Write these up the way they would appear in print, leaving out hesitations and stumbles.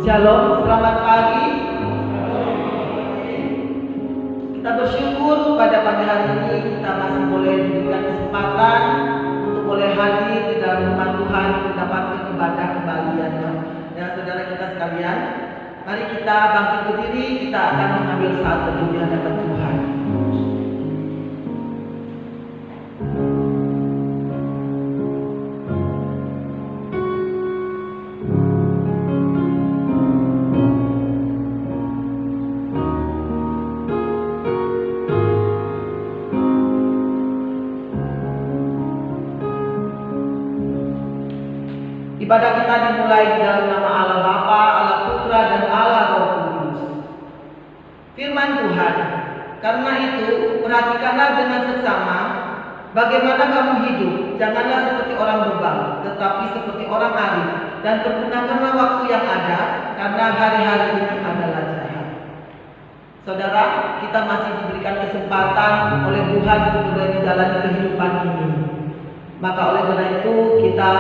Shalom, selamat pagi. Kita bersyukur pada pagi hari ini kita masih boleh diberikan kesempatan untuk boleh hadir di dalam rumah Tuhan, mendapat ibadah kembali ya saudara kita sekalian. Mari kita bangkit berdiri, kita akan mengambil saat teduh di hadapan Tuhan. Ibadah kita dimulai di dalam nama Allah Bapa, Allah Putra, dan Allah Roh Kudus. Firman Tuhan, karena itu perhatikanlah dengan seksama bagaimana kamu hidup. Janganlah seperti orang bebal, tetapi seperti orang arif, dan pergunakanlah waktu yang ada, karena hari-hari ini adalah jahat. Saudara, kita masih diberikan kesempatan oleh Tuhan untuk menjalani kehidupan ini. Maka oleh karena itu kita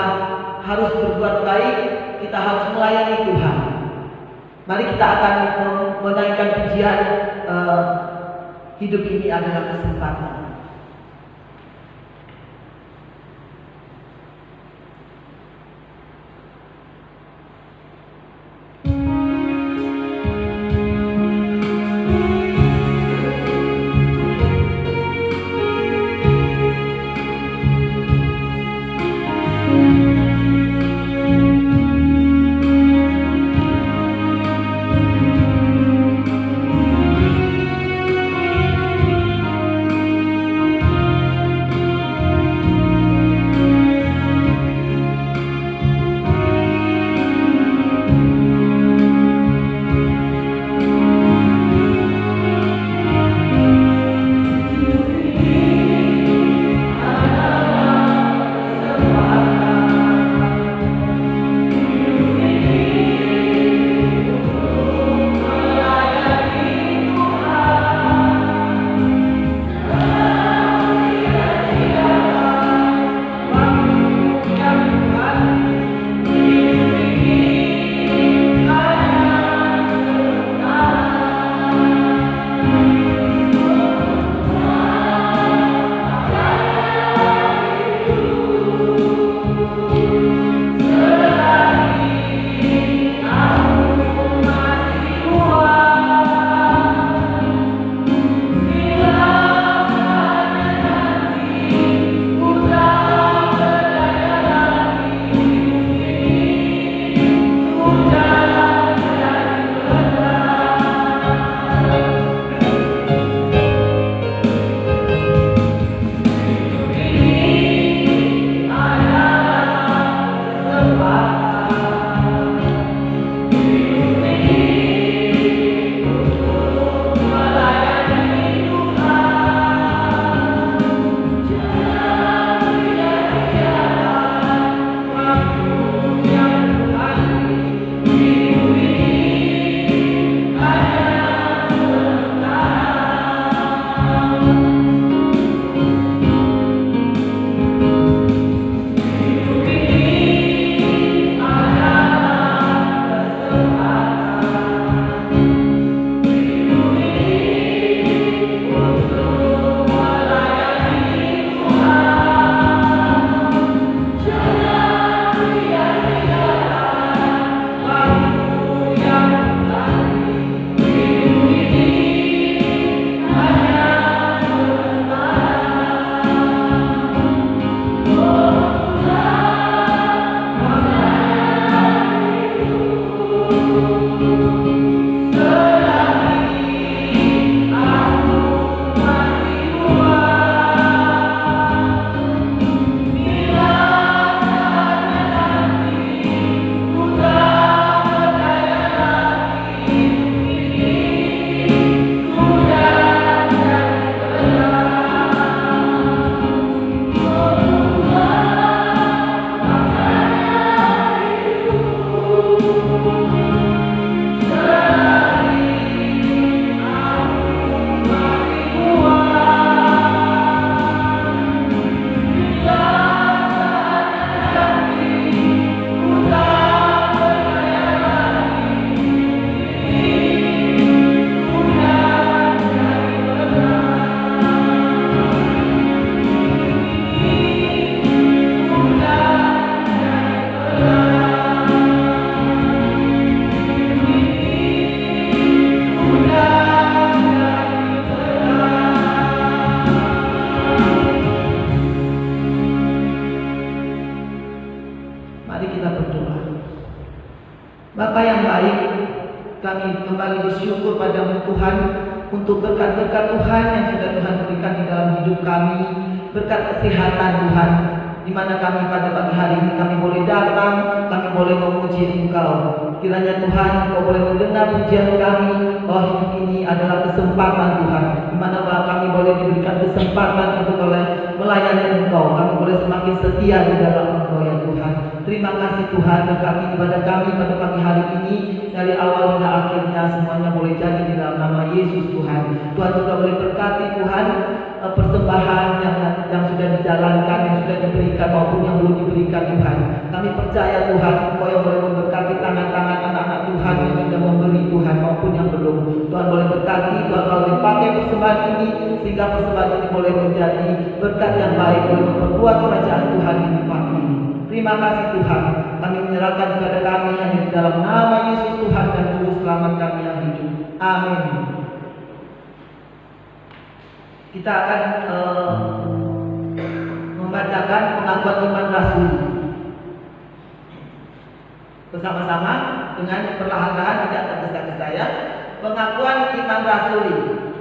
harus berbuat baik, kita harus melayani Tuhan. Mari kita akan menaikkan pujian, hidup ini adalah kesempatan. Bapa yang baik, kami kembali bersyukur padamu Tuhan untuk berkat-berkat Tuhan yang sudah Tuhan berikan di dalam hidup kami, berkat kesehatan Tuhan, di mana kami pada pagi hari ini kami boleh datang, kami boleh memuji Engkau. Kiranya Tuhan Engkau boleh mendengar pujian kami, bahwa hidup ini adalah kesempatan Tuhan, di mana kami boleh diberikan kesempatan untuk melayani Engkau. Kami boleh semakin setia di dalam Engkau ya Tuhan. Terima kasih Tuhan, berkati kepada kami pada pagi hari ini, dari awal hingga akhirnya semuanya boleh jadi di dalam nama Yesus Tuhan. Tuhan juga boleh berkati Tuhan persembahan yang sudah dijalankan, yang sudah diberikan maupun yang belum diberikan Tuhan. Kami percaya Tuhan, Engkau yang boleh memberkati tangan-tangan anak-anak Tuhan yang sudah memberi Tuhan maupun yang belum. Tuhan boleh berkati, Tuhan boleh pakai persembahan ini sehingga persembahan ini boleh menjadi berkat yang baik, boleh memperluas kerajaan Tuhan di pagi ini. Terima kasih Tuhan, kami menyerahkan kepada kami hanya di dalam nama Yesus Tuhan dan Juru Selamat kami yang hidup. Amin. Kita akan membacakan pengakuan iman rasuli bersama-sama dengan perlahan-lahan, tidak tergesa-gesa ya. Pengakuan iman rasuli.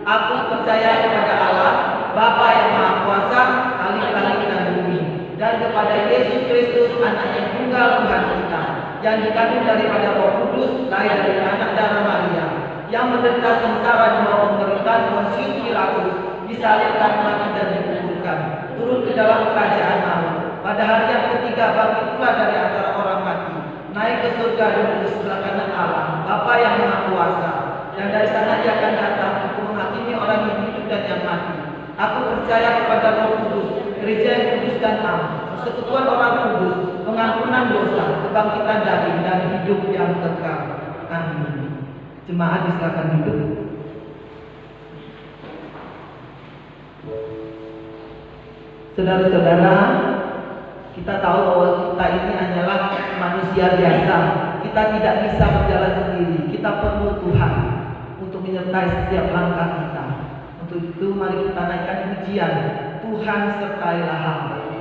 Aku percaya kepada Allah, Bapa yang Maha Kuasa, Khalik dan bumi, dan kepada Yesus Kristus, Anak yang tunggal Tuhan kita, yang dikandung daripada Roh Kudus, lahir dari anak darah Maria, yang menderita sengsara di bawah pemerintahan Pontius Pilatus, disalibkan, mati dan dikuburkan, turun ke dalam kerajaan Allah. Pada hari yang ketiga bangkit pula dari antara orang mati, naik ke surga duduk di sebelah kanan Allah, Bapa yang Maha Kuasa, dan dari sana Dia akan datang untuk menghakimi orang yang hidup dan yang mati. Aku percaya kepada Roh Kudus, gereja yang kudus dan am, persekutuan orang kudus, pengampunan dosa, kebangkitan daging, dan hidup yang kekal. Amin. Jemaat silakan duduk. Saudara-saudara, kita tahu bahwa kita ini hanyalah manusia biasa. Kita tidak bisa berjalan sendiri. Kita perlu Tuhan untuk menyertai setiap langkah kita. Untuk itu mari kita naikkan pujian, Tuhan sertailah hamba. Kami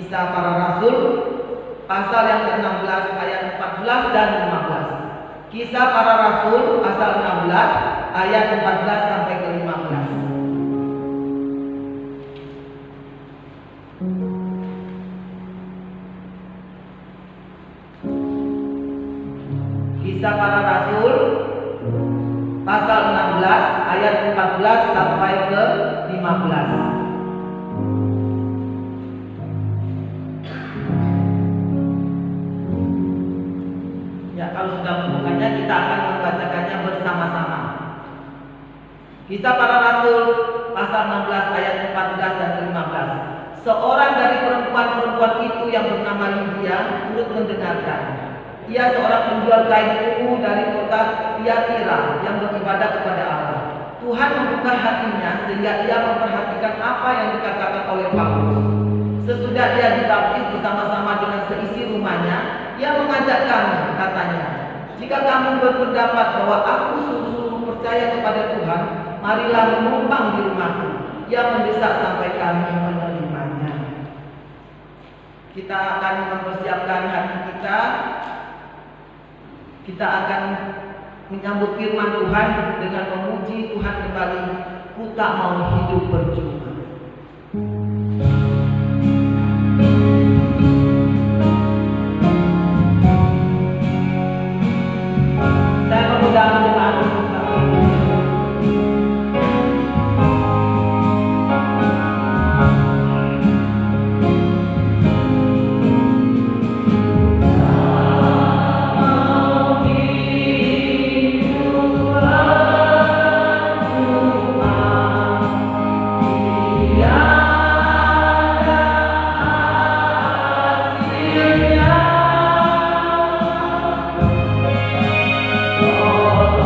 Kisah Para Rasul pasal yang ke-16 ayat 14 dan 15. Kisah Para Rasul pasal 16 ayat 14 sampai ke 15. Kisah Para Rasul pasal 16 ayat 14 sampai ke 15. Ya, kalau sudah membukanya kita akan membacakannya bersama-sama. Kisah Para Rasul pasal 16 ayat 14 dan 15. Seorang dari perempuan-perempuan itu yang bernama Lydia turut mendengarkan. Ia seorang penjual kain ungu dari kota Tiatira yang beribadah kepada Allah. Tuhan membuka hatinya sehingga ia memperhatikan apa yang dikatakan oleh Paulus. Sesudah ia dibaptis bersama-sama dengan seisi rumahnya, ia mengajak kami, katanya, jika kamu berpendapat bahwa aku sungguh-sungguh percaya kepada Tuhan, marilah menumpang di rumahku. Ia mendesak sampai kami menerimanya. Kita akan mempersiapkan hati kita. Kita akan menyambut firman Tuhan dengan memuji Tuhan kembali. Ku tak mau hidup percuma. Saya mengundang jemaat untuk oh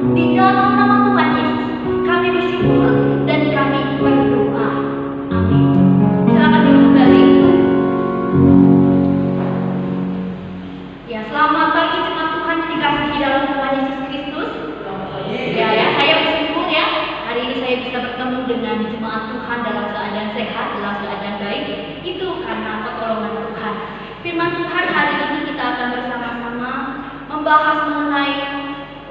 Di dalam nama Tuhan Yesus, kami bersyukur dan kami berdoa. Amin. Silakan duduk kembali. Ya, selamat pagi jemaat Tuhan yang dikasihi dalam Tuhan Yesus Kristus. Ya, saya bersyukur ya. Hari ini saya bisa bertemu dengan jemaat Tuhan dalam keadaan sehat, dalam keadaan baik. Itu karena pertolongan Tuhan. Firman Tuhan hari ini kita akan bersama-sama membahas mengenai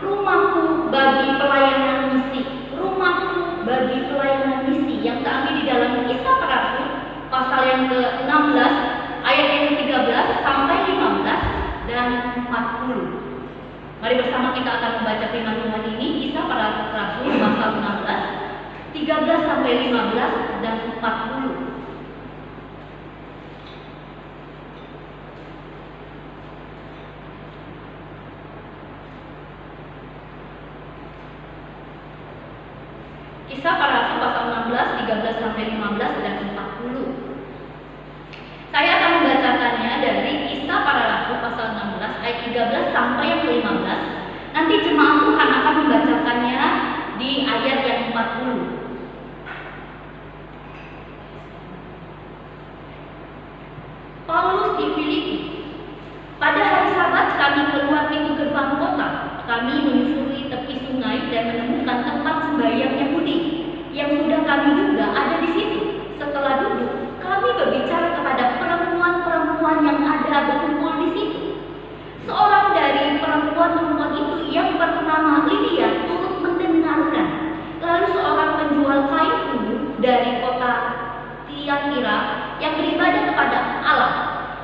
rumahku bagi pelayanan misi. Rumahku bagi pelayanan misi yang terambil di dalam Kisah Para Rasul pasal yang ke-16 ayat yang ke-13 sampai 15 dan 40. Mari bersama kita akan membaca firman Tuhan ini, Kisah Para Rasul pasal 16, 13 sampai 15 dan 40. Kisah Para Rasul pasal 16, 13 sampai 15 dan 40. Saya akan membacakannya dari Kisah Para Rasul pasal 16 ayat 13 sampai yang ke-15. Nanti jemaat Tuhan akan membacakannya di ayat yang 40. Paulus di Filipi. Pada hari Sabat kami keluar pintu gerbang kota. Kami menyusuri tepi sungai dan menemukan tempat sembahyang Yahudi yang sudah kami duga ada di situ. Setelah duduk, kami berbicara kepada perempuan-perempuan yang ada berkumpul di situ. Seorang dari perempuan-perempuan itu yang bernama Lydia turut mendengarkan. Lalu seorang penjual kain ungu dari kota Tiatira yang beribadah kepada Allah,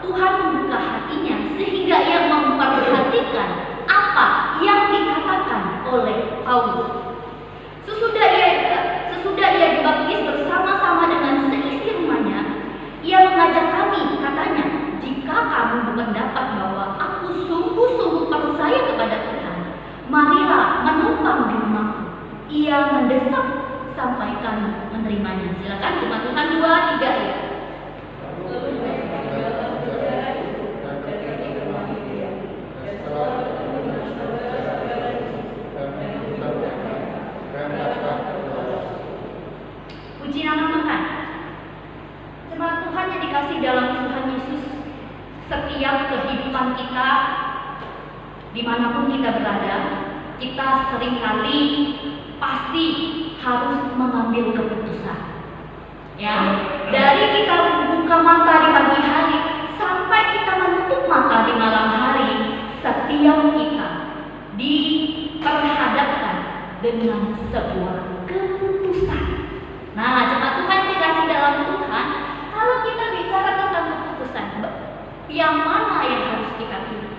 Tuhan membuka hatinya sehingga ia memperhatikan apa yang dikatakan oleh Paulus. Sesudah ia dibaptis bersama-sama dengan seisi rumahnya, ia mengajak kami, katanya, jika kamu berpendapat bahwa aku sungguh-sungguh percaya kepada Tuhan, marilah menumpang di rumahku. Ia mendesak sampai kami menerimanya. Silakan jemaat Tuhan 2, 3 ya. Puji nama Tuhan. Jemaat Tuhan yang dikasih dalam Tuhan Yesus, setiap kehidupan kita, dimanapun kita berada, kita seringkali pasti harus mengambil keputusan. Ya, dari kita buka mata di pagi hari sampai kita menutup mata di malam hari, setiap kita diperhadapkan dengan sebuah keputusan. Nah, jemaat Tuhan dikasih dalam Tuhan, kalau kita bicara tentang keputusan, yang mana yang harus kita pilih?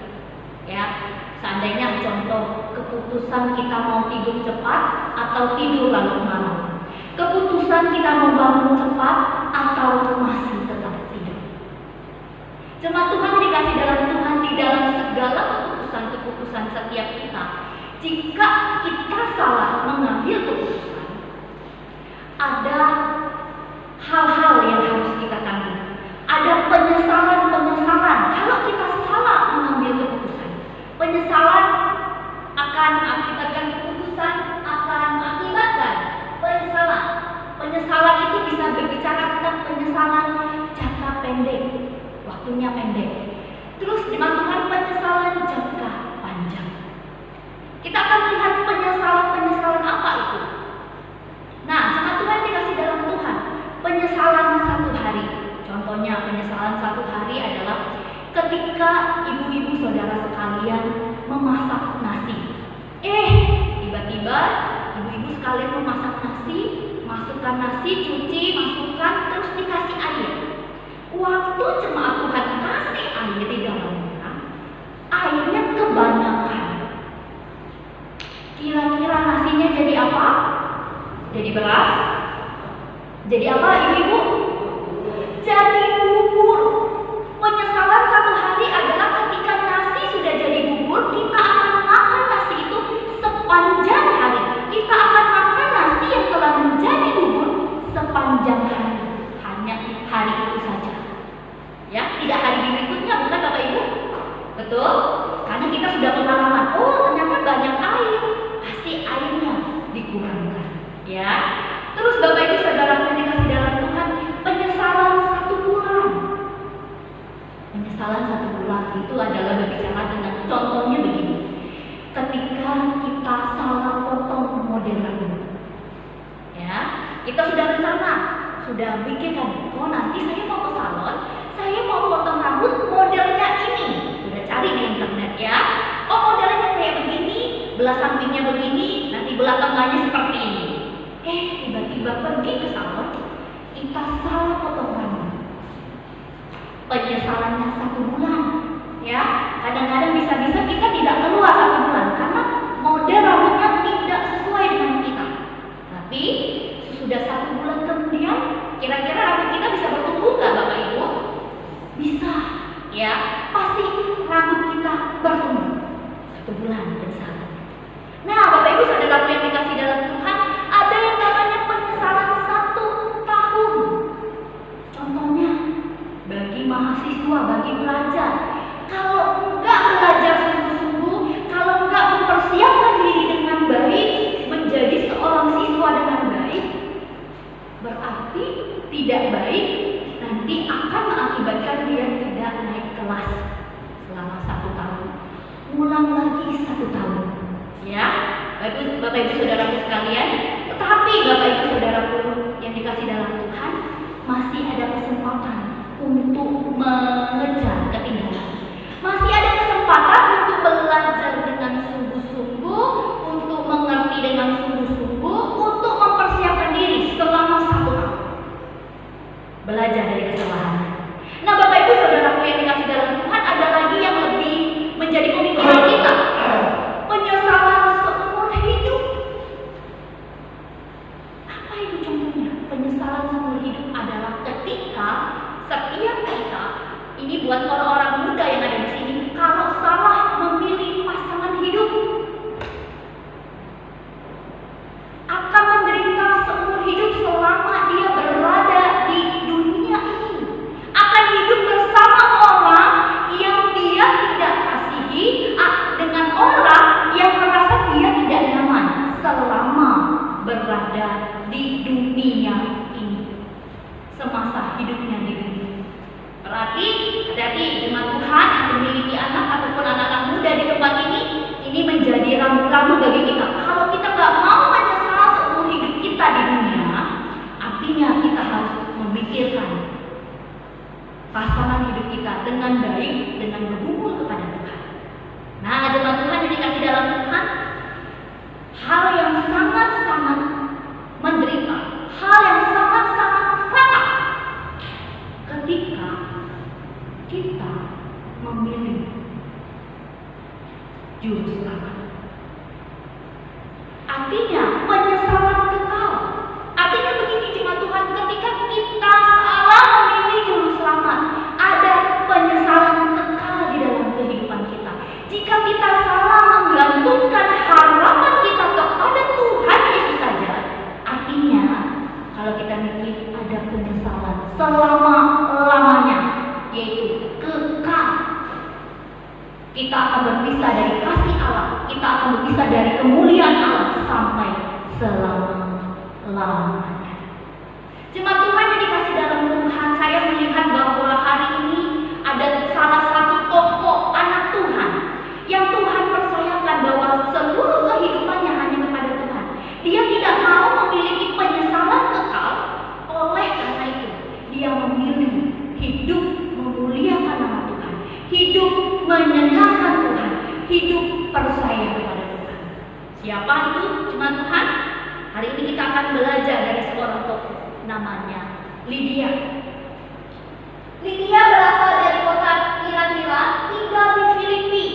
Ya, seandainya contoh keputusan kita mau tidur cepat atau tidur larut malam, keputusan kita mau bangun cepat atau masih tetap tidur. Jemaat Tuhan dikasih dalam Tuhan, di dalam segala keputusan setiap kita, jika kita salah mengambil keputusan, ada hal-hal yang harus kita tanggung. Ada penyesalan kalau kita salah mengambil keputusan. Penyesalan akan akibatkan keputusan, akan akibatkan penyesalan. Penyesalan itu bisa berbicara tentang penyesalan jangka pendek, waktunya pendek. Terus dimaksudkan penyesalan jangka panjang. Kita akan melihat penyesalan apa itu. Nah, jemaat Tuhan dikasih dalam Tuhan, penyesalan satu hari. Contohnya penyesalan satu hari adalah ketika ibu-ibu saudara sekalian memasak nasi. Tiba-tiba ibu-ibu sekalian memasak nasi, masukkan nasi, cuci, masukkan, terus dikasih air. Waktu jemaat Tuhan kasih air di dalamnya, airnya kebanyakan. Kira-kira nasinya jadi apa? Jadi beras? Jadi apa ibu-ibu? Jadi bubur. Penyesalan satu hari adalah ketika nasi sudah jadi bubur, kita akan makan nasi itu sepanjang hari. Kita akan makan nasi yang telah menjadi bubur sepanjang hari. Hanya hari itu saja. Ya, tidak hari berikutnya, bukan Bapak Ibu? Betul? Karena kita sudah pengalaman, oh ternyata banyak air. Pasti sudah pikirkan, oh nanti saya mau ke salon, saya mau potong rambut modelnya ini. Sudah cari di internet ya. Oh modelnya kayak begini, belah sampingnya begini, nanti belah tengahnya seperti ini. Tiba-tiba pergi ke salon, kita salah potong rambut. Penyesalannya 1 bulan. Ya, kadang-kadang bisa-bisa kita tidak keluar 1 bulan karena model rambutnya tidak sesuai dengan kita. Tapi sudah 1 bulan kemudian, kira-kira rambut kita bisa bertumbuh nggak Bapak Ibu? Bisa, ya. Pasti rambut kita bertumbuh 1 bulan penyesalan. Nah, Bapak Ibu saudaraku yang dikasih dalam Tuhan, ada yang namanya penyesalan 1 tahun. Contohnya, bagi mahasiswa, bagi pelajar, kalau enggak belajar sungguh-sungguh, kalau enggak mempersiapkan diri dengan baik, menjadi seorang siswa dengan baik, berarti tidak baik, nanti akan mengakibatkan dia tidak naik kelas selama 1 tahun. Ulang lagi 1 tahun. Ya, Bapak Ibu saudaraku sekalian, tetapi Bapak Ibu saudaraku yang dikasih dalam Tuhan, masih ada kesempatan untuk mengejar ketinggalan. Masih ada kesempatan untuk belajar dengan sungguh-sungguh, untuk mengerti dengan sungguh-sungguh, untuk mempersiapkan diri selama 1 tahun. Belajar dari kesalahan. Nah, Bapak Ibu saudaraku yang dikasih dalam Tuhan, ada lagi yang lebih menjadi pemikiran kita. Penyesalan seumur hidup. Apa itu contohnya? Penyesalan seumur hidup adalah ketika setiap kita, ini buat orang-orang muda yang ada di sini, kalau salah memilih pasangan hidup, akan menderita seumur hidup selama dia berada di dunia ini. Akan hidup bersama orang yang dia tidak kasihi, dengan orang yang merasa dia tidak nyaman selama berada di dunia ini, semasa hidupnya di dunia. Berarti hati-hati jemaat Tuhan yang memiliki anak ataupun anak-anak muda di tempat ini menjadi rambu-rambu bagi kita. Kalau kita nggak mau menyesal seumur hidup kita di dunia, artinya kita harus memikirkan pasangan hidup kita dengan baik, dengan bergumul kepada Tuhan. Nah, jemaat Tuhan yang dikasih dalam Tuhan, hal yang sangat-sangat menderita, hal yang sangat-sangat fatal ketika kita memilih juru selamat. Artinya penyesalan kekal. Artinya begini jemaat Tuhan, ketika kita salah memilih juru selamat, ada penyesalan kekal di dalam kehidupan kita. Jika kita salah menggantungkan harapan kita kepada Tuhan Yesus saja, artinya kalau kita mikir ada penyesalan selama-lamanya, yaitu kekal. Kita akan berpisah dari kasih Allah, kita akan berpisah dari kemuliaan Allah sampai selama-lamanya. Jemaat Tuhan yang dikasih dalam Tuhan, saya melihat bahwa hari ini ada salah satu tokoh anak Tuhan yang Tuhan percayakan bahwa seluruh kehidupannya hanya kepada Tuhan. Dia tidak mau memiliki penyesalan kekal, oleh karena itu dia memilih hidup memuliakan nama Tuhan, hidup menyenangkan Tuhan, hidup percaya kepada Tuhan. Siapa itu jemaat Tuhan? Hari ini kita akan belajar dari seorang tokoh, namanya Lydia. Lydia berasal dari kota Thyatira, tinggal di Filipi,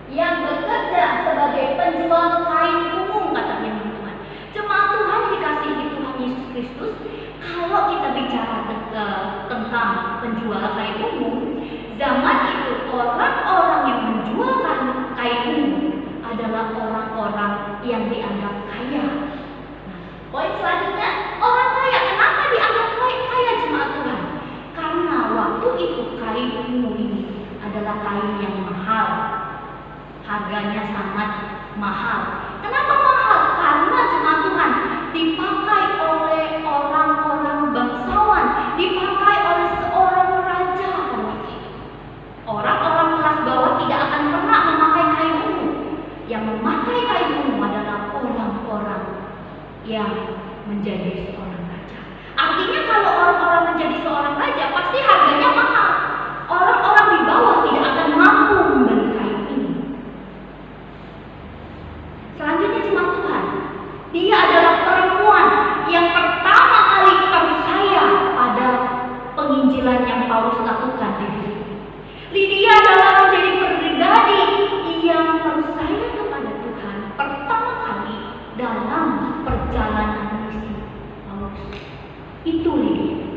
yang bekerja sebagai penjual kain ungu, katanya teman-teman. Jemaat Tuhan dikasihi Tuhan Yesus Kristus, kalau kita bicara tentang penjual kain ungu, zaman itu orang-orang yang menjual kain ungu adalah orang-orang yang dianggap kaya. Nah, poin selanjutnya, orang kaya. Kenapa dianggap kaya jemaat Tuhan? Karena waktu itu kain ungu ini adalah kain yang mahal. Harganya sangat mahal. Kenapa mahal? Karena jemaat Tuhan dipakai oleh orang-orang bangsawan, dipakai oleh seorang raja. Orang-orang kelas bawah tidak akan pernah memakai kain ungu. Yang memakai kain ungu adalah orang-orang yang menjadi seorang raja. Artinya kalau orang-orang menjadi seorang raja pasti harganya mahal. Orang-orang di bawah tidak akan mampu membeli kain ini. Selanjutnya jemaat Tuhan, dia adalah perempuan yang pertama kali percaya pada penginjilan yang Paulus lakukan di Filipi. Lydia adalah menjadi pribadi yang percaya kepada Tuhan pertama kali dalam perjalanan misi Paulus. Itu Lydia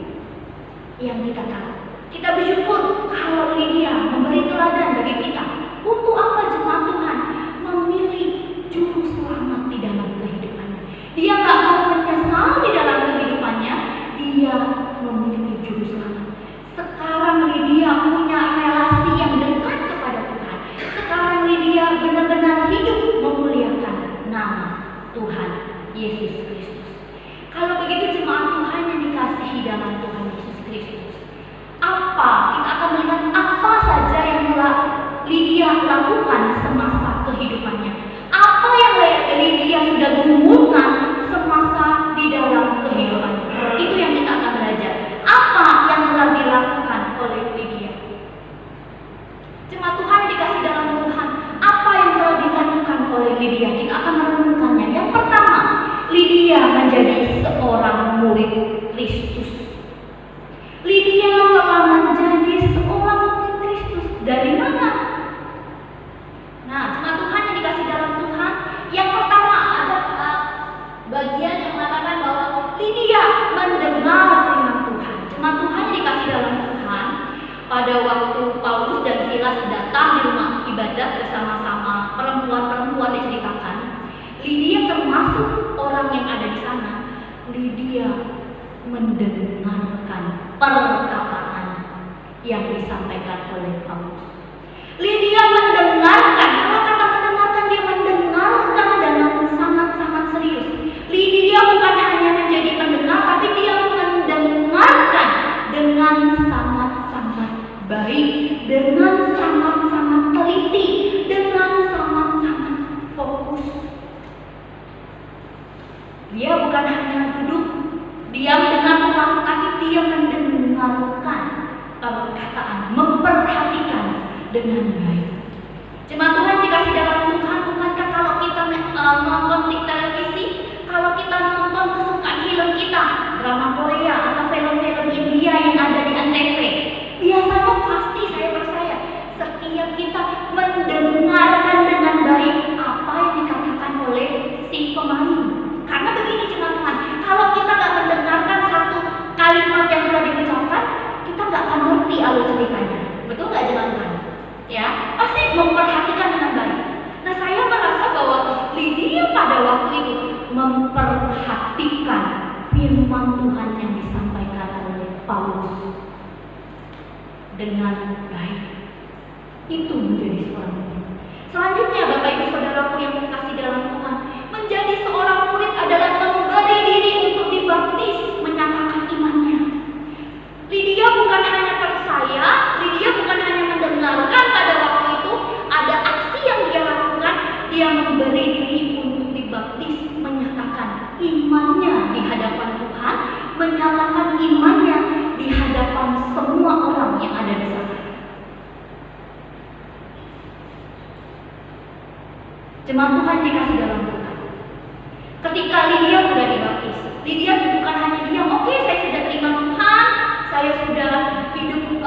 yang kita tahu. Kita bersyukur kalau Lydia memberi teladan bagi kita. Untuk apa jemaat Tuhan memilih juru selamat di dalam kehidupannya? Dia nggak mau menyesal di dalam kehidupannya. Dia memiliki juru selamat. Sekarang Lydia punya relasi yang dekat kepada Tuhan. Sekarang Lydia benar-benar hidup memuliakan nama Tuhan Yesus Kristus. Kalau begitu jemaat Tuhan yang dikasihi dalam Tuhan Yesus Kristus, apa kita akan melihat apa saja yang telah Lydia lakukan semasa kehidupannya? Apa yang Lydia sudah gumulkan semasa di dalam kehidupannya? Itu yang kita akan belajar. Apa yang telah dilakukan oleh Lydia? Jemaat Tuhan yang dikasih dalam Tuhan, apa yang telah dilakukan oleh Lydia? Kita akan merenungkannya. Yang pertama, Lydia menjadi seorang murid Kristus. Lydia telah menjadi seorang murid Kristus. Dari mana? Nah, jemaat Tuhan yang dikasih dalam Tuhan, yang pertama ada bagian yang mengatakan bahwa Lydia mendengar firman Tuhan. Jemaat Tuhan yang dikasih dalam Tuhan, pada waktu Paulus dan Silas datang di rumah ibadat bersama-sama perempuan-perempuan diceritakan, Lydia termasuk orang yang ada di sana. Lydia mendengarkan perkataan yang disampaikan oleh Paulus. Lydia mendengarkan, kalau kata mendengarkan, dia mendengarkan dengan sangat-sangat serius. Lydia bukan hanya menjadi pendengar, tapi dia mendengarkan dengan sangat-sangat baik, dengan sangat-sangat teliti, dengan sangat-sangat fokus. Dia bukan hanya duduk diam dengan pulang, tapi dia mendengarkan perkataan, memperhatikan dengan baik. Jemaat Tuhan dikasih dalam Tuhan, bukankah kalau kita nonton di televisi, kalau kita nonton kesukaan film kita, drama Korea atau film-film India yang ada di Antv, biasanya pasti saya percaya setiap kita mendengarkan dengan baik apa yang dikatakan oleh si pemain. Karena begini jemaat Tuhan, kalau kita nggak mendengarkan satu kalimat yang telah diucapkan, kita nggak akan ngerti alur ceritanya. Betul nggak jemaat Tuhan? Ya, pasti memperhatikan dengan baik. Nah, saya merasa bahwa Lydia pada waktu itu memperhatikan firman Tuhan yang disampaikan oleh Paulus dengan baik. Itu menjadi seorang murid. Selanjutnya, Bapak Ibu Saudaraku yang dikasihi dalam Tuhan, menjadi seorang murid adalah memberi diri untuk dibaptis, menyatakan imannya. Lydia bukan hanya percaya, Lydia bukan hanya mendengarkan pada waktu itu, ada aksi yang dia lakukan, dia memberi diri untuk dibaptis, menyatakan imannya di hadapan Tuhan, menyatakan imannya di hadapan semua orang yang ada di sana. Jemaat Tuhan dikasih dalam Tuhan. Ketika Lydia sudah dibaptis, Lydia bukan hanya diam, oke, saya sudah terima Tuhan, saya sudah hidup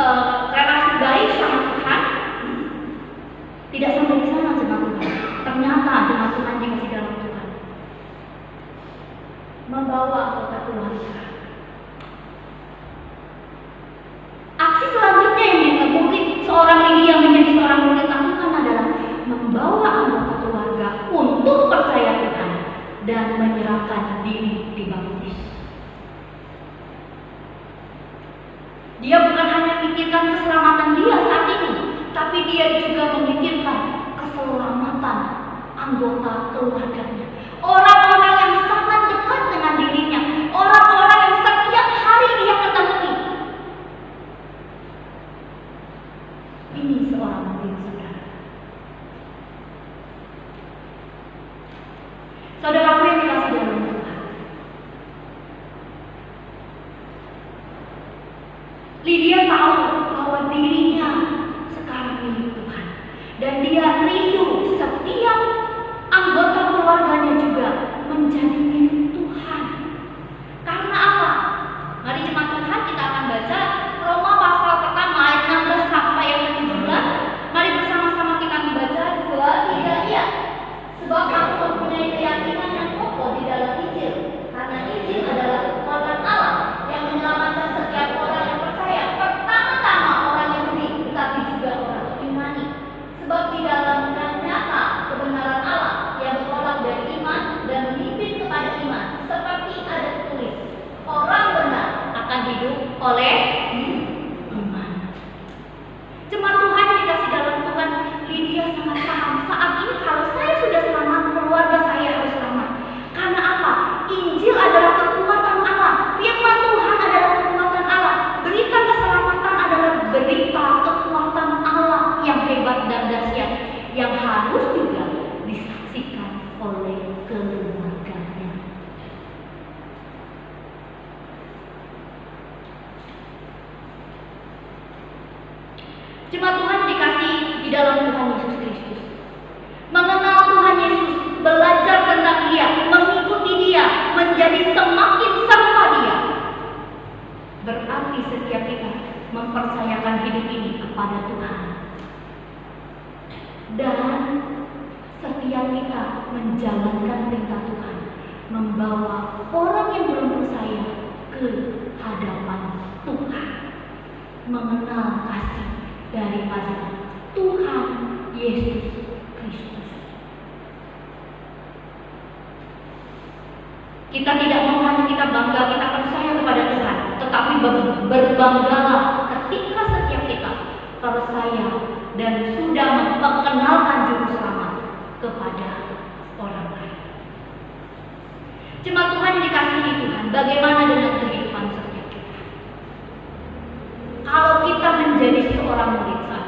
relasi baik sama Tuhan. Tidak sampai di sana jemaat Tuhan. Ternyata jemaat Tuhan dikasih dalam Tuhan membawa anggota keluarga. Aksi selanjutnya yang murid seorang Lydia menjadi seorang murid lakukan adalah membawa anggota keluarga untuk percaya Tuhan dan menyerahkan diri dibaptis. Dia bukan hanya memikirkan keselamatan dia saat ini, tapi dia juga memikirkan keselamatan anggota keluarganya. Orang-orang yang sangat dekat dengan dirinya, orang-orang yang setiap hari dia ketemui. Ini seorang murid saudara. Saudaraku yang dikasih dalam Tuhan, Sebab aku mempunyai keyakinan yang kokoh di dalam Injil, karena Injil adalah kekuatan Allah yang menyelamatkan setiap orang yang percaya, pertama-tama orang Yahudi, tetapi juga orang Yunani. Sebab di dalamnya nyata kebenaran Allah yang bertolak dari iman dan memimpin kepada iman, seperti ada tertulis, orang benar akan hidup oleh iman. Jemaat Tuhan yang dikasih dalam Tuhan, Lydia sangat paham saat ini kalau saya sudah selamat, keluarga saya harus selamat. Karena apa? Injil adalah kekuatan Allah, firman Tuhan adalah kekuatan Allah, berita keselamatan adalah berita kekuatan Allah yang hebat dan dahsyat, yang harus juga disaksikan oleh keluarganya. Jemaat Tuhan dikasih di dalam Tuhan Yesus Kristus. Mengenal Tuhan Yesus, belajar tentang Dia, mengikuti Dia, menjadi semakin serupa Dia. Berarti setiap kita mempercayakan hidup ini kepada Tuhan. Dan setiap kita menjalankan perintah Tuhan, membawa orang yang belum percaya ke hadapan Tuhan, mengenal kasih daripada Tuhan Yesus Kristus. Kita tidak mau hanya kita bangga, kita percaya kepada Tuhan, tetapi berbanggalah ketika setiap kita percaya dan sudah memperkenalkan juru selamat kepada orang lain. Jemaat Tuhan yang dikasihi Tuhan, bagaimana dengan kehidupan setiap kita? Kalau kita menjadi seorang murid Tuhan,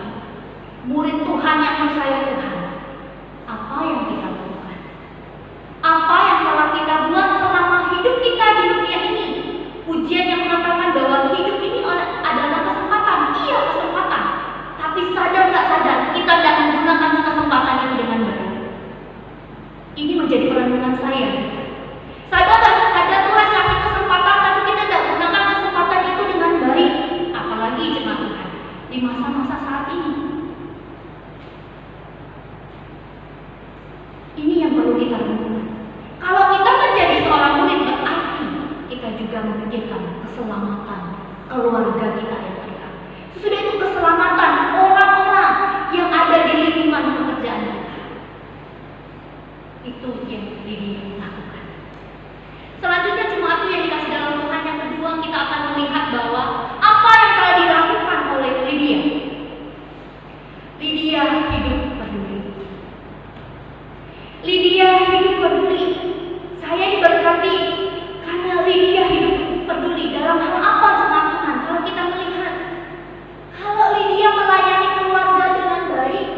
murid Tuhan yang percaya Tuhan, apa yang kita lakukan? Apa yang telah kita buat selama hidup kita di dunia ini? Ujian yang mengatakan bahwa hidup ini adalah kesempatan. Iya, kesempatan. Tapi sadar nggak sadar, kita tidak menggunakan kesempatan itu dengan baik. Ini menjadi perenungan saya. Sadar nggak sadar Tuhan kasih kesempatan, tapi kita tidak gunakan kesempatan itu dengan baik. Apalagi jemaat Tuhan di masa-masa saat ini. Ini yang perlu kita renungkan. Kalau kita menjadi seorang murid, berarti kita juga memikirkan keselamatan keluarga kita yang ada. Sesudah itu keselamatan orang-orang yang ada di lingkungan pekerjaan kita. Itu yang dilakukan. Selanjutnya jemaat yang dikasih dalam Tuhan, yang kedua kita akan melihat bahwa apa yang telah dilakukan oleh Lydia. Lydia hidup peduli. Lydia hidup peduli. Saya diberkati karena Lydia hidup peduli. Dalam hal apa jemaat Tuhan? Kalau kita melihat, kalau Lydia melayani keluarga dengan baik,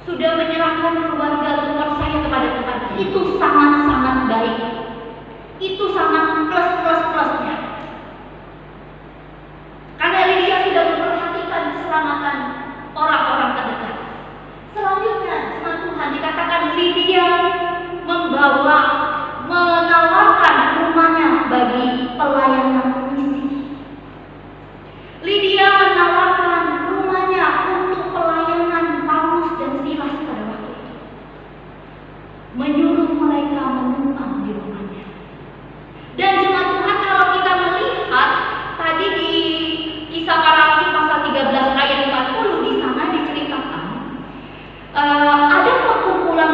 sudah menyerahkan keluarga saya kepada Tuhan, itu sangat-sangat baik. Itu sangat plus-plus-plusnya. Karena Lydia sudah memperhatikan keselamatan orang-orang terdekat. Selanjutnya, jemaat Tuhan, dikatakan Lydia menawarkan rumahnya bagi pelayanan misi. Lydia menawarkan rumahnya untuk pelayanan Paulus dan Silas pada waktu itu. Menyuruh mereka menumpang di rumahnya. Dan jemaat Tuhan, kalau kita melihat tadi di Kisah Para Rasul pasal 13 ayat 40, di sana diceritakan ada perkumpulan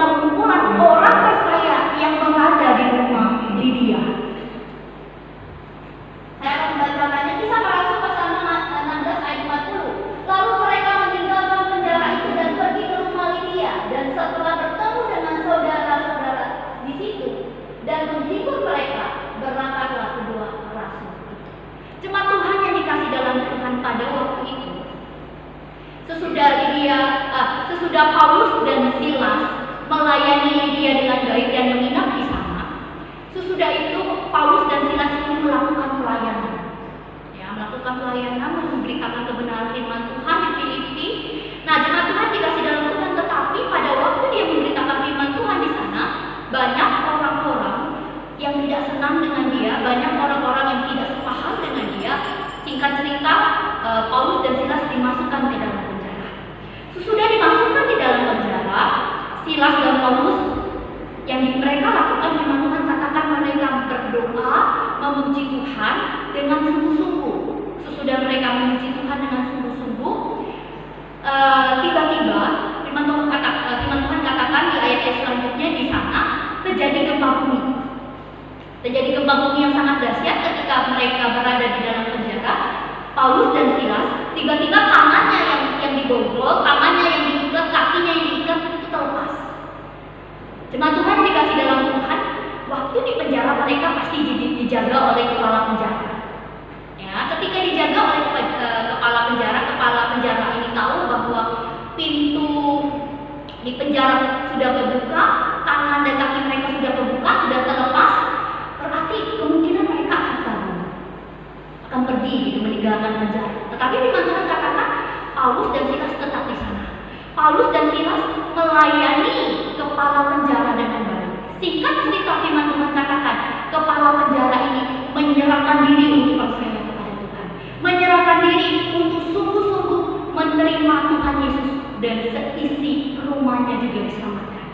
orang percaya yang berada di rumah Lydia. Saya akan membacakannya. Kisah Para Rasul pasal 16 ayat 40. Lalu mereka meninggalkan penjara itu dan pergi ke rumah Lydia, dan setelah bertemu dengan saudara-saudara di situ dan menghibur mereka, berangkatlah kedua rasul itu. Jemaat Tuhan yang dikasih dalam Tuhan, pada waktu itu sesudah Paulus dan Silas melayani Lydia dengan baik dan menginap di sana, sesudah itu Paulus dan Silas ini melakukan pelayanan, memberitakan kebenaran firman Tuhan di Filipi. Nah, jemaat Tuhan dikasih dalam Tuhan, tetapi pada waktu dia memberitakan firman Tuhan di sana, banyak orang-orang yang tidak senang dengan dia, banyak orang-orang yang tidak sepaham dengan dia. Singkat cerita, Paulus dan Silas dimasukkan ke dalam penjara. Sesudah dimasukkan di dalam penjara, Silas dan Paulus, yang mereka lakukan firman Tuhan katakan mereka berdoa memuji Tuhan dengan sungguh-sungguh. Sesudah mereka memuji Tuhan dengan sungguh-sungguh, tiba-tiba firman Tuhan katakan di ayat selanjutnya di sana terjadi gempa bumi. Terjadi gempa bumi yang sangat dahsyat ketika mereka berada di dalam penjara. Paulus dan Silas tiba-tiba tangannya yang diborgol, tangannya yang diikat, kakinya yang diikat itu terlepas. Jemaat Tuhan dikasih dalam Tuhan, waktu di penjara mereka pasti dijaga oleh kepala penjara. Ya, ketika dijaga oleh kepala penjara ini tahu bahwa pintu di penjara sudah terbuka, tangan dan kaki mereka sudah terbuka, sudah terlepas, berarti kemungkinan mereka akan pergi meninggalkan penjara. Tetapi firman Tuhan katakan Paulus dan Silas tetap di sana. Paulus dan Silas melayani kepala penjara dengan baik. Singkat cerita firman Tuhan katakan kepala penjara ini menyerahkan diri untuk percaya kepada Tuhan, menyerahkan diri untuk sungguh-sungguh menerima Tuhan Yesus, dan seisi rumahnya juga diselamatkan.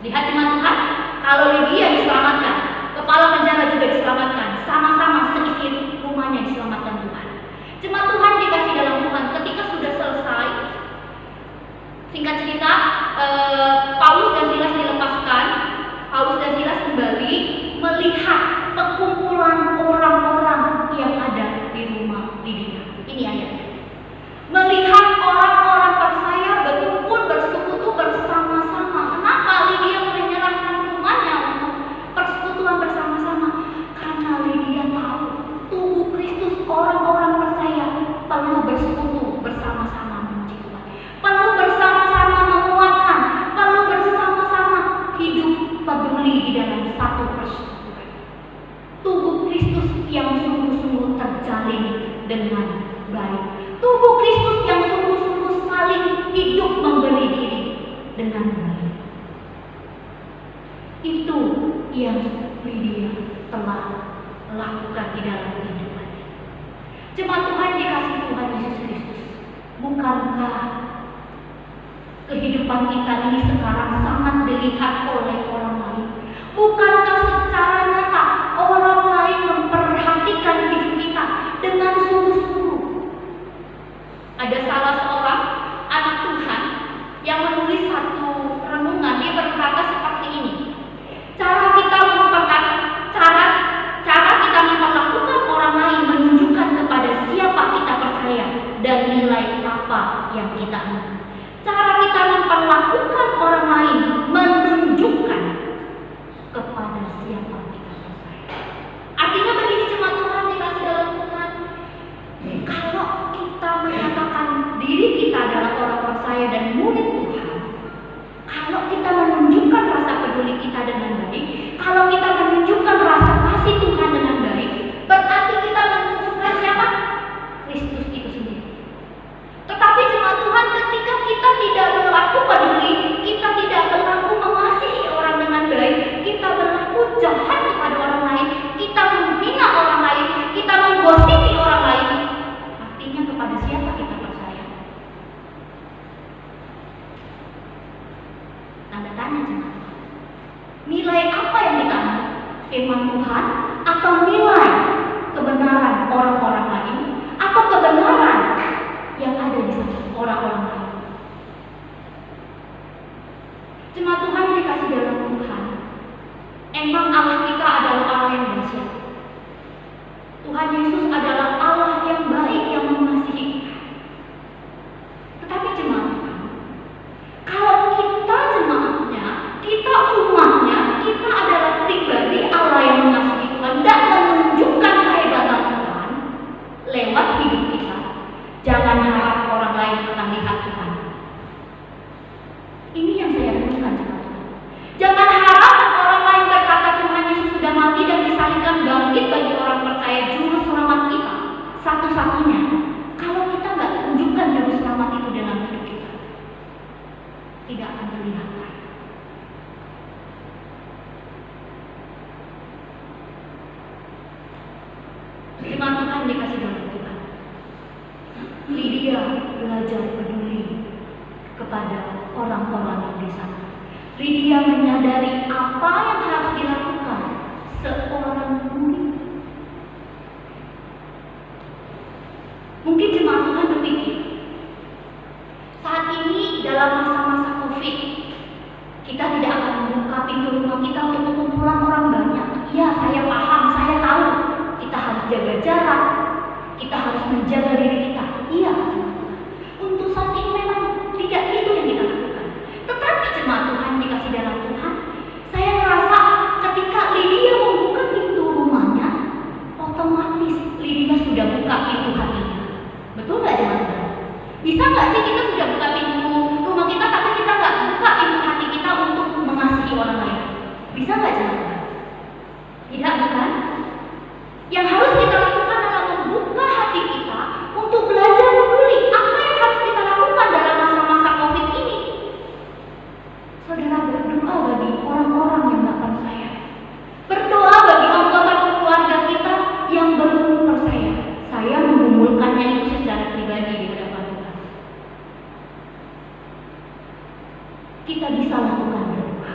Lihat jemaat Tuhan, kalau Lydia diselamatkan, kepala penjara juga diselamatkan, sama-sama seisi rumahnya diselamatkan Tuhan. Jemaat Tuhan dikasih dalam Tuhan, ketika sudah selesai, singkat cerita, Paulus dan Silas dilepaskan. Paulus dan Silas kembali melihat perkumpulan orang-orang yang ada di rumah Lydia. Ini ayatnya. Melihat orang-orang percaya berkumpul bersekutu bersama-sama. Kenapa Lydia menyerahkan rumahnya untuk persekutuan bersama-sama? Karena Lydia tahu tubuh Kristus, orang-orang percaya perlu bersekutu bersama-sama memuji Tuhan, perlu bersama-sama menguatkan, perlu bersama-sama hidup peduli di dalam satu persekutuan. Tubuh Kristus yang sungguh-sungguh terjalin dengan baik. Tubuh Kristus yang sungguh-sungguh saling hidup memberi diri dengan baik. Itu yang Lydia telah lakukan di dalam kehidupannya. Jemaat Tuhan dikasih Tuhan Yesus Kristus, bukankah kehidupan kita ini sekarang sangat dilihat oleh orang lain? Bukankah secara nyata orang lain memperhatikan hidup kita dengan sungguh-sungguh? Ada salah seorang anak Tuhan yang menulis satu renungan. Dia berkata seperti ini: cara kita memperlakukan orang lain menunjukkan kepada siapa kita percaya dan nilai apa yang kita anut. Cara kita memperlakukan orang lain menunjukkan kepada siapa kita percaya. Artinya begini jemaat Tuhan dikasih dalam Tuhan, kalau kita menyatakan diri kita adalah orang percaya dan murid Tuhan, kalau kita menunjukkan rasa peduli kita dengan baik, kalau kita menunjukkan rasa kasih Tuhan dengan baik, berarti kita menunjukkan siapa? Kristus itu sendiri. Tetapi jemaat Tuhan, ketika kita tidak berlaku peduli, kita tidak berlaku mengasihi orang dengan baik, kita berlaku jahat kepada orang lain, kita menghina orang lain, kita menggosipi orang lain, artinya kepada siapa kita percaya? Tanda tanya jemaat Tuhan. Nilai apa yang kita anut? Firman Tuhan atau nilai kebenaran orang-orang lain, atau kebenaran yang ada di sana orang-orang lain? Jemaat Tuhan dikasih dalam Tuhan, emang Allah kita adalah Allah yang dahsyat. Tuhan Yesus adalah Allah yang baik, yang mengasihi kita. Tetapi jemaat Tuhan, kalau kita jemaatnya, kita umatnya, kita adalah pribadi Allah yang mengasihi Tuhan dan menunjukkan kehebatan Tuhan lewat hidup kita, jangan harap orang lain akan lihat Tuhan. Ini yang saya renungkan jemaat Tuhan. Jangan harap orang lain berkata Tuhan Yesus sudah mati dan disalibkan bangkit bagi orang percaya juru selamat kita satu-satunya. Kalau kita nggak tunjukkan juru selamat itu dalam hidup kita, tidak akan terlihat. Jemaat Tuhan dikasih dalam Tuhan, Lydia belajar peduli kepada orang-orang yang di sana. Lydia menyadari apa yang harus dilakukan seorang murid. Mungkin jemaat Tuhan berpikir, saat ini dalam masa-masa COVID, kita tidak akan membuka pintu rumah kita untuk kumpulan orang banyak. Ya, saya paham, saya tahu. Kita harus jaga jarak, kita harus menjaga diri kita. Iya, untuk saat ini memang tidak itu yang kita lakukan. Tetapi jemaat Tuhan dikasih dalam Tuhan, saya merasa ketika Lydia membuka pintu rumahnya, otomatis Lydia sudah buka pintu hatinya. Betul nggak jemaat Tuhan? Bisa nggak sih kita sudah buka pintu rumah kita, tapi kita nggak buka pintu hati kita untuk mengasihi orang lain? Bisa nggak jemaat Tuhan? Tidak, bukan? Yang harus kita lakukan adalah membuka hati kita untuk belajar peduli. Apa yang harus kita lakukan dalam masa-masa COVID ini? Saudara, berdoa bagi orang-orang yang nggak percaya. Berdoa bagi anggota keluarga kita yang belum percaya. Saya mengumpulkannya itu secara pribadi di hadapan Tuhan. Kita bisa lakukan berdoa.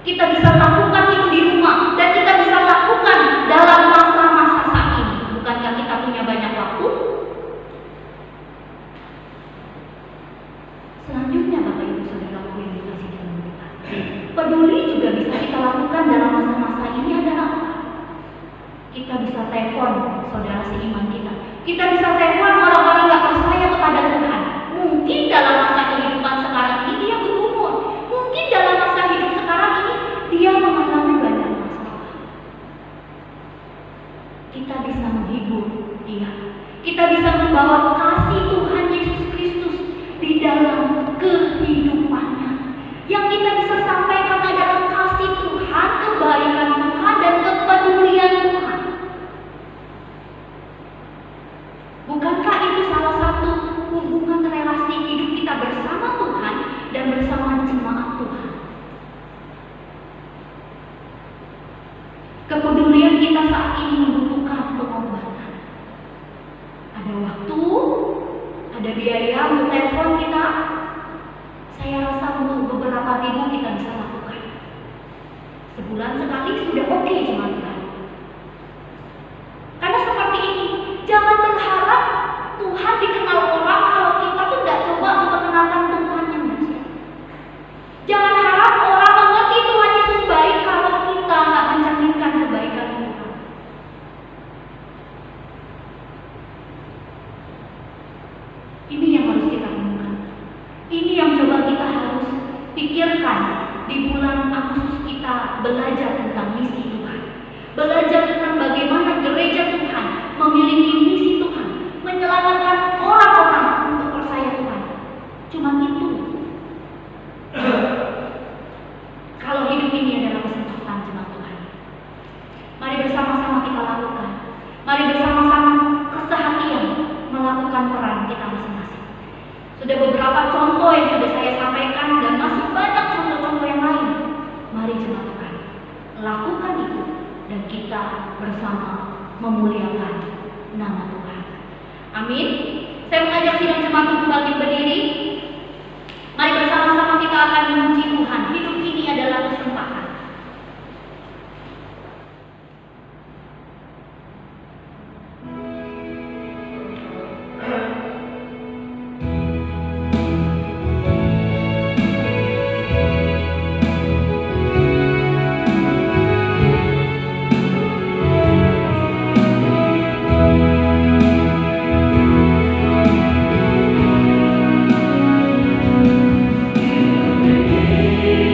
Kita bisa lakukan itu di rumah, dan kita bisa lakukan dalam masa-masa saat ini. Bukankah kita punya banyak waktu? Selanjutnya Bapak Ibu Saudaraku yang dikasihi dalam Tuhan, peduli juga bisa kita lakukan dalam masa-masa ini adalah apa? Kita bisa telepon saudara seiman kita. Kita bisa telepon orang-orang yang percaya kepada Tuhan. Mungkin dalam masa kehidupan sekarang ini dia berumur. Mungkin dalam masa hidup sekarang ini dia mengalami banyak masalah. Kita bisa menghibur dia. Kita bisa membawa kasih Tuhan Yesus Kristus di dalam kehidupannya. Yang kita bisa sampaikan adalah kasih Tuhan, kebaikan Tuhan, dan kepedulian Tuhan. Bukankah itu salah satu hubungan relasi hidup kita bersama Tuhan dan bersama jemaat Tuhan? Kepedulian kita saat ini membutuhkan pengobatan. Ada waktu, ada biaya untuk telepon kita. Saya rasa untuk beberapa ribu kita bisa lakukan. Sebulan sekali sudah oke, jemaat Tuhan. Karena seperti ini, jangan berharap Tuhan dikenal orang kalau kita tuh tidak coba memperkenalkan Tuhan yang baik. Jangan harap orang mengerti Tuhan Yesus baik kalau kita nggak mencerminkan kebaikan Tuhan. Ini yang harus kita lakukan. Ini yang coba kita harus pikirkan di bulan Agustus, kita belajar tentang misi Tuhan. Belajar tentang bagaimana gereja Tuhan memiliki misi Tuhan, menyelamatkan orang-orang untuk percaya Tuhan. Cuma itu. Kalau hidup ini adalah kesempatan jemaat Tuhan, mari bersama-sama kita lakukan. Mari bersama-sama kesehatian melakukan peran kita masing-masing. Sudah beberapa contoh yang sudah saya sampaikan dan masih banyak contoh-contoh yang lain. Mari jemaat Tuhan, lakukan itu dan kita bersama memuliakan nama Tuhan. Amin. Saya mengajak sidang jemaat untuk bangkit berdiri. Mari bersama-sama kita akan memuji Tuhan. Hidup ini adalah kesempatan. Thank you.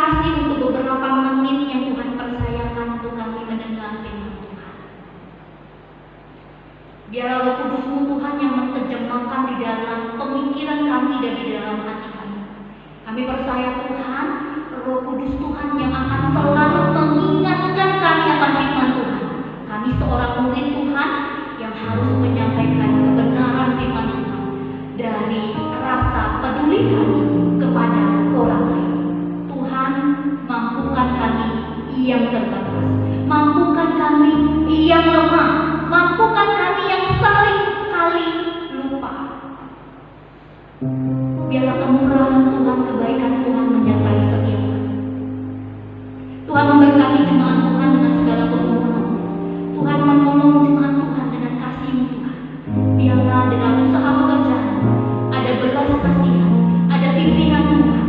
kasih untuk beberapa menit yang Tuhan percayakan untuk kami mendengar firman Tuhan. Biarlah Roh Kudus-Mu Tuhan yang menerjemahkan di dalam pemikiran kami dan di dalam hati kami. Kami percaya Tuhan, Roh Kudus Tuhan yang akan selalu mengingatkan kami akan firman Tuhan. Kami seorang murid Tuhan yang harus menyampaikan kebenaran firman Tuhan dari rasa peduli kami kepada orang lain. Tuhan, mampukan kami yang terbatas, mampukan kami yang lemah, mampukan kami yang kali lupa. Biarlah kemurahan Tuhan, kebaikan Tuhan menyertai setiap kami. Tuhan memberkati jemaat Tuhan dengan segala permohonan. Tuhan menolong jemaat Tuhan dengan kasih-Mu Tuhan. Biarlah dalam usaha pekerjaan ada belas kasihan, ada pimpinan Tuhan.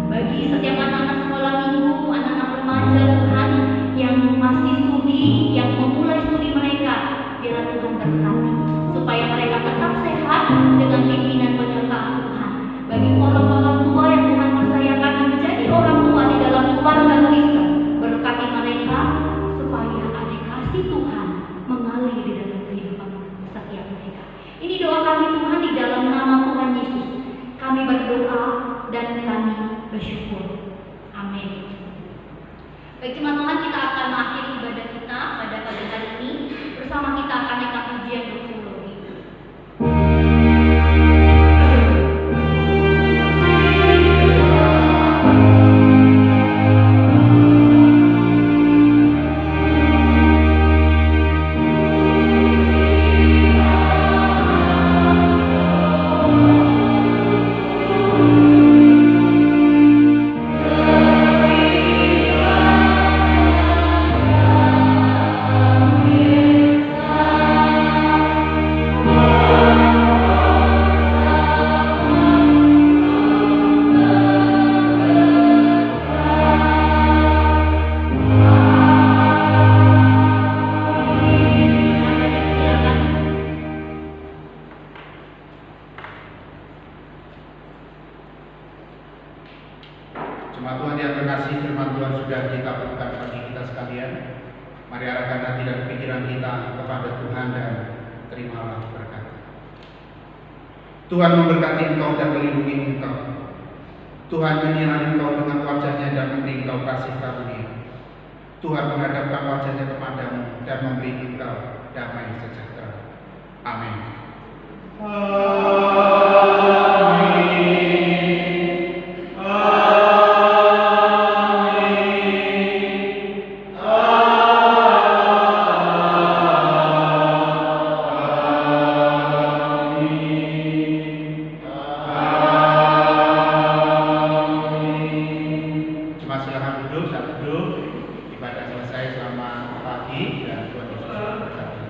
Bagi setiap anak-anak sekolah minggu, anak-anak remaja Tuhan yang masih studi, yang memulai studi mereka, biarlah Tuhan berkati supaya mereka tetap sehat dengan pimpinan penyertaan Tuhan. Bagi orang-orang tua yang Tuhan percayakan menjadi orang tua di dalam keluarga Kristen, berkati mereka supaya ada kasih Tuhan mengalir di dalam kehidupan setiap mereka. Ini doa kami Tuhan di dalam nama Tuhan Yesus. Kami berdoa dan kami bersyukur. Amin. Baik jemaat Tuhan, kita akan mengakhiri ibadah kita pada pagi hari ini. Bersama kita akan naikkan pujian doksologi. Jemaat Tuhan yang terkasih, firman Tuhan sudah kita buka bagi kita sekalian. Mari arahkan hati dan pikiran kita kepada Tuhan dan terimalah berkat. Tuhan memberkati engkau dan melindungi engkau. Tuhan menyinari engkau dengan wajahnya dan memberi engkau kasih karunia. Tuhan menghadapkan wajahnya kepadamu dan memberi engkau damai sejahtera. Amin. Silakan duduk, saat duduk. Ibadah selesai, selamat pagi dan Tuhan Yesus memberkati.